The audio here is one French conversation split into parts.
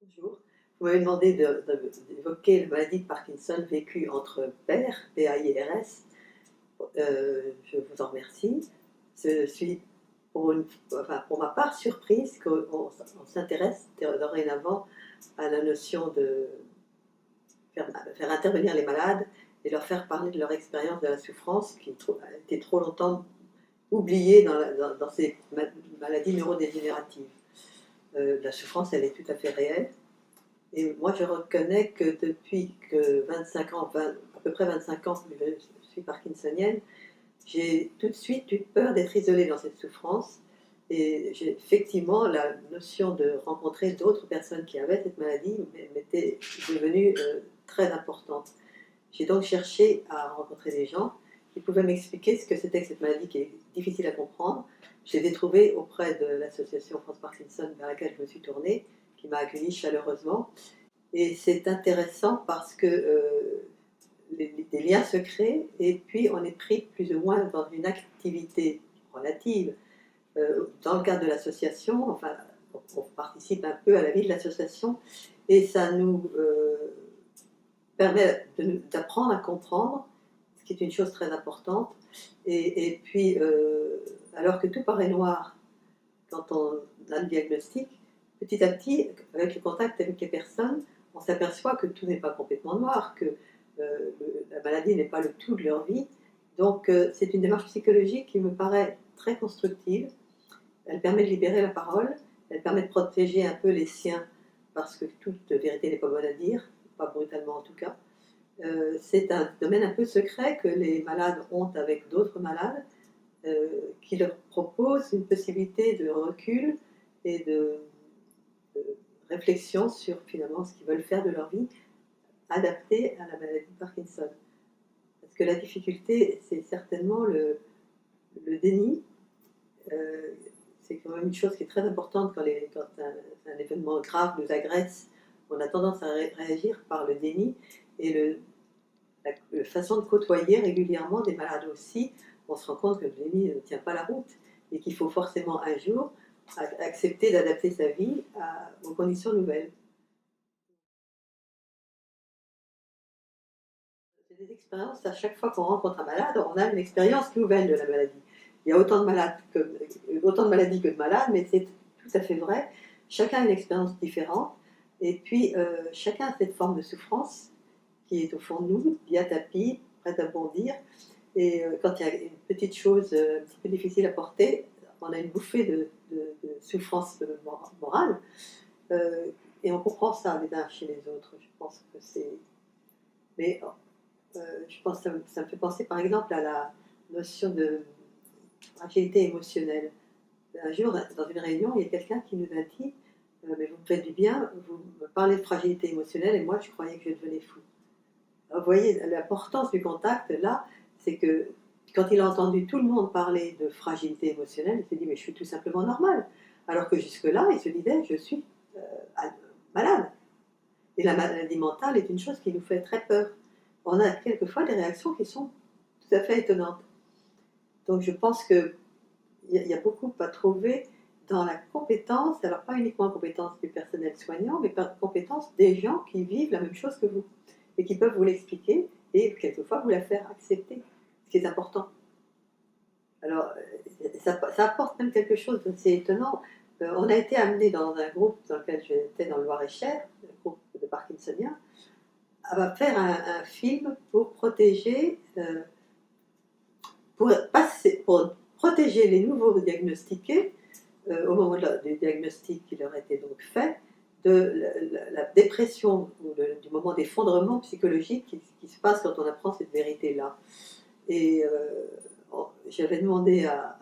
Bonjour. Vous m'avez demandé d'évoquer la maladie de Parkinson vécue entre pairs, PAIRS. Je vous en remercie. Je suis pour ma part surprise qu'on s'intéresse dorénavant à la notion de faire intervenir les malades et leur faire parler de leur expérience de la souffrance qui a été trop longtemps oubliée dans ces maladies neurodégénératives. La souffrance, elle est tout à fait réelle. Et moi, je reconnais que depuis que 25 ans, à peu près 25 ans que je suis parkinsonienne, j'ai tout de suite eu peur d'être isolée dans cette souffrance. Et effectivement, la notion de rencontrer d'autres personnes qui avaient cette maladie m'était devenue très importante. J'ai donc cherché à rencontrer des gens qui pouvaient m'expliquer ce que c'était que cette maladie qui est difficile à comprendre. Je les ai trouvés auprès de l'association France Parkinson vers laquelle je me suis tournée, qui m'a accueillie chaleureusement. Et c'est intéressant parce que des liens se créent et puis on est pris plus ou moins dans une activité relative. Dans le cadre de l'association, enfin, on participe un peu à la vie de l'association et ça nous permet d'apprendre à comprendre, ce qui est une chose très importante. Et puis, alors que tout paraît noir quand on a le diagnostic, petit à petit, avec le contact avec les personnes, on s'aperçoit que tout n'est pas complètement noir, que la maladie n'est pas le tout de leur vie. Donc c'est une démarche psychologique qui me paraît très constructive. Elle permet de libérer la parole, elle permet de protéger un peu les siens, parce que toute vérité n'est pas bonne à dire, pas brutalement en tout cas. C'est un domaine un peu secret que les malades ont avec d'autres malades, qui leur propose une possibilité de recul et de réflexion sur finalement ce qu'ils veulent faire de leur vie, adaptée à la maladie de Parkinson. Parce que la difficulté, c'est certainement le déni. C'est quand même une chose qui est très importante quand un événement grave nous agresse. On a tendance à réagir par le déni et la façon de côtoyer régulièrement des malades aussi. On se rend compte que le déni ne tient pas la route et qu'il faut forcément un jour accepter d'adapter sa vie aux conditions nouvelles. C'est des expériences, à chaque fois qu'on rencontre un malade, on a une expérience nouvelle de la maladie. Il y a autant de maladies que de malades, mais c'est tout à fait vrai. Chacun a une expérience différente, et puis chacun a cette forme de souffrance qui est au fond de nous, bien tapis, prête à bondir. Et quand il y a une petite chose un petit peu difficile à porter, on a une bouffée de souffrance morale, euh, et on comprend ça les uns chez les autres. Je pense que c'est. Mais je pense que ça me fait penser par exemple à la notion de fragilité émotionnelle. Un jour, dans une réunion, il y a quelqu'un qui nous a dit mais vous me faites du bien, vous me parlez de fragilité émotionnelle et moi je croyais que je devenais fou. Alors, vous voyez, l'importance du contact là, c'est que quand il a entendu tout le monde parler de fragilité émotionnelle, il s'est dit mais je suis tout simplement normal. Alors que jusque-là, il se disait je suis malade. Et la maladie mentale est une chose qui nous fait très peur. On a quelquefois des réactions qui sont tout à fait étonnantes. Donc je pense qu'il y a beaucoup à trouver dans la compétence, alors pas uniquement la compétence du personnel soignant, mais la compétence des gens qui vivent la même chose que vous et qui peuvent vous l'expliquer et quelquefois vous la faire accepter, ce qui est important. Alors ça apporte même quelque chose d'assez étonnant. On a été amené dans un groupe dans lequel j'étais dans le Loir-et-Cher, un groupe de Parkinsoniens, à faire un film pour protéger, pour protéger les nouveaux diagnostiqués au moment du diagnostic qui leur était donc fait, de la dépression ou du moment d'effondrement psychologique qui se passe quand on apprend cette vérité-là. Et j'avais demandé à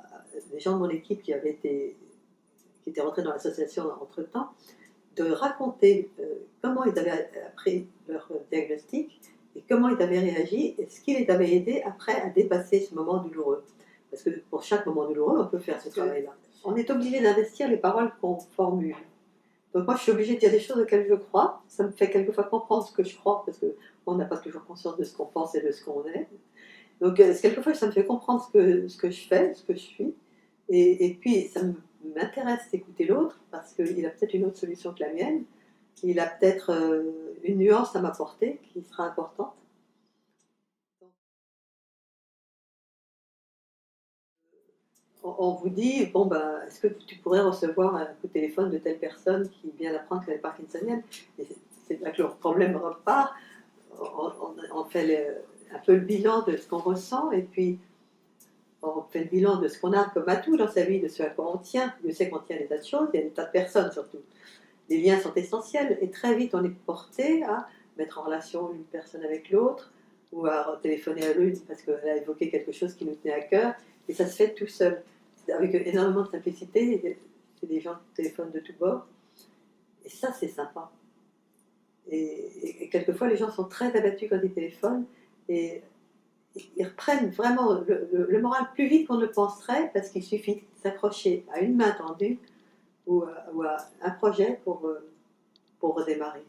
des gens de mon équipe qui étaient rentrés dans l'association entre-temps, de raconter comment ils avaient appris leur diagnostic et comment ils avaient réagi et ce qui les avait aidés après à dépasser ce moment douloureux. Parce que pour chaque moment douloureux, on peut faire ce travail-là. On est obligé d'investir les paroles qu'on formule. Donc moi, je suis obligée de dire des choses auxquelles je crois. Ça me fait quelquefois comprendre ce que je crois, parce qu'on n'a pas toujours conscience de ce qu'on pense et de ce qu'on est. Donc quelquefois, ça me fait comprendre ce que je fais, ce que je suis. Et puis, ça m'intéresse d'écouter l'autre, parce qu'il a peut-être une autre solution que la mienne. il a peut-être une nuance à m'apporter qui sera importante. On vous dit, bon, ben, est-ce que tu pourrais recevoir un coup de téléphone de telle personne qui vient d'apprendre qu'elle est parkinsonienne? Et c'est là que le problème repart. On fait un peu le bilan de ce qu'on ressent, et puis on fait le bilan de ce qu'on a comme atout dans sa vie, de ce à quoi on tient. Dieu sait qu'on tient des tas de choses, il y a des tas de personnes surtout. Les liens sont essentiels, et très vite on est porté à mettre en relation une personne avec l'autre, ou à téléphoner à l'une parce qu'elle a évoqué quelque chose qui nous tenait à cœur, et ça se fait tout seul, avec énormément de simplicité. C'est des gens qui téléphonent de tous bords, et ça c'est sympa. Et quelquefois les gens sont très abattus quand ils téléphonent, et ils reprennent vraiment le moral plus vite qu'on ne penserait, parce qu'il suffit de s'accrocher à une main tendue ou à un projet pour redémarrer.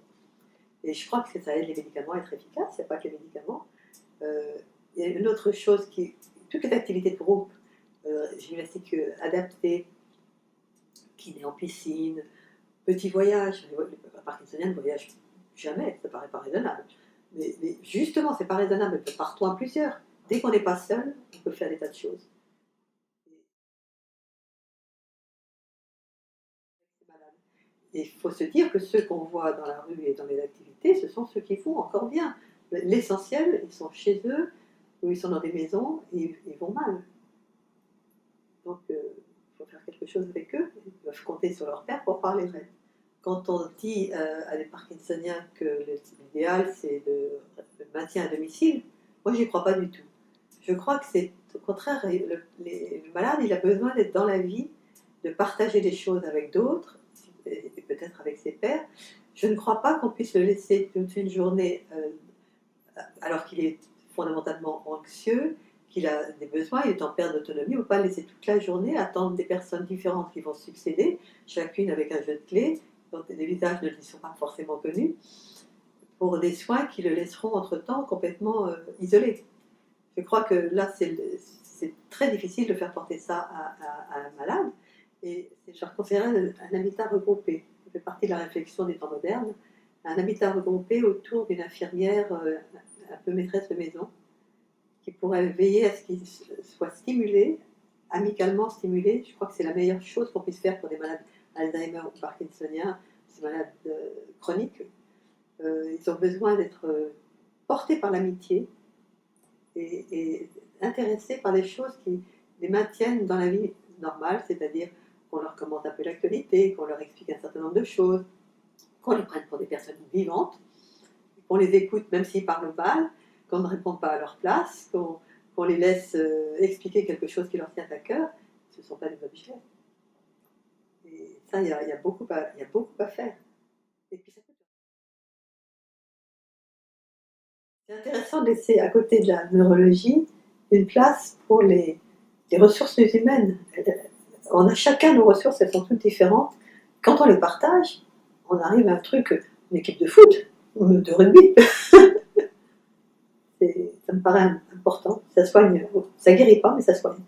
Et je crois que ça aide les médicaments à être efficaces, il n'y a pas que les médicaments. Il y a une autre chose toutes les activités de groupe, gymnastique adaptée, kiné en piscine, petits voyages. Les parkinsoniens ne voyagent jamais, ça paraît pas raisonnable. Mais justement, c'est pas raisonnable, partons à plusieurs. Dès qu'on n'est pas seul, on peut faire des tas de choses. Et il faut se dire que ceux qu'on voit dans la rue et dans les activités, ce sont ceux qui font encore bien. L'essentiel, ils sont chez eux, ou ils sont dans des maisons, et ils vont mal. Donc, il faut faire quelque chose avec eux. Ils doivent compter sur leur père pour parler vrai. Quand on dit à des parkinsoniens que l'idéal, c'est le maintien à domicile, moi, j'y crois pas du tout. Je crois que c'est au contraire, le malade, il a besoin d'être dans la vie, de partager des choses avec d'autres, et peut-être avec ses pairs. Je ne crois pas qu'on puisse le laisser toute une journée, alors qu'il est fondamentalement anxieux, qu'il a des besoins, il est en perte d'autonomie. On ne peut pas le laisser toute la journée attendre des personnes différentes qui vont succéder, chacune avec un jeu de clés, dont les visages ne lui sont pas forcément connus, pour des soins qui le laisseront entre-temps complètement isolé. Je crois que là, c'est très difficile de faire porter ça à un malade, et je considérerais un habitat regroupé. Ça fait partie de la réflexion des temps modernes, un habitat regroupé autour d'une infirmière un peu maîtresse de maison, qui pourrait veiller à ce qu'il soit stimulé, amicalement stimulé. Je crois que c'est la meilleure chose qu'on puisse faire pour des malades Alzheimer ou parkinsoniens, ces malades chroniques. Ils ont besoin d'être portés par l'amitié et intéressés par des choses qui les maintiennent dans la vie normale, c'est-à-dire qu'on leur commente un peu l'actualité, qu'on leur explique un certain nombre de choses, qu'on les prenne pour des personnes vivantes, qu'on les écoute même s'ils parlent mal, qu'on ne répond pas à leur place, qu'on les laisse expliquer quelque chose qui leur tient à cœur. Ce ne sont pas des objets. Et ça, il y a beaucoup à faire. Et puis, c'est intéressant de laisser à côté de la neurologie une place pour les ressources humaines. On a chacun nos ressources, elles sont toutes différentes. Quand on les partage, on arrive à un truc, une équipe de foot, ou de rugby. Ça me paraît important. Ça soigne, ça guérit pas, mais ça soigne.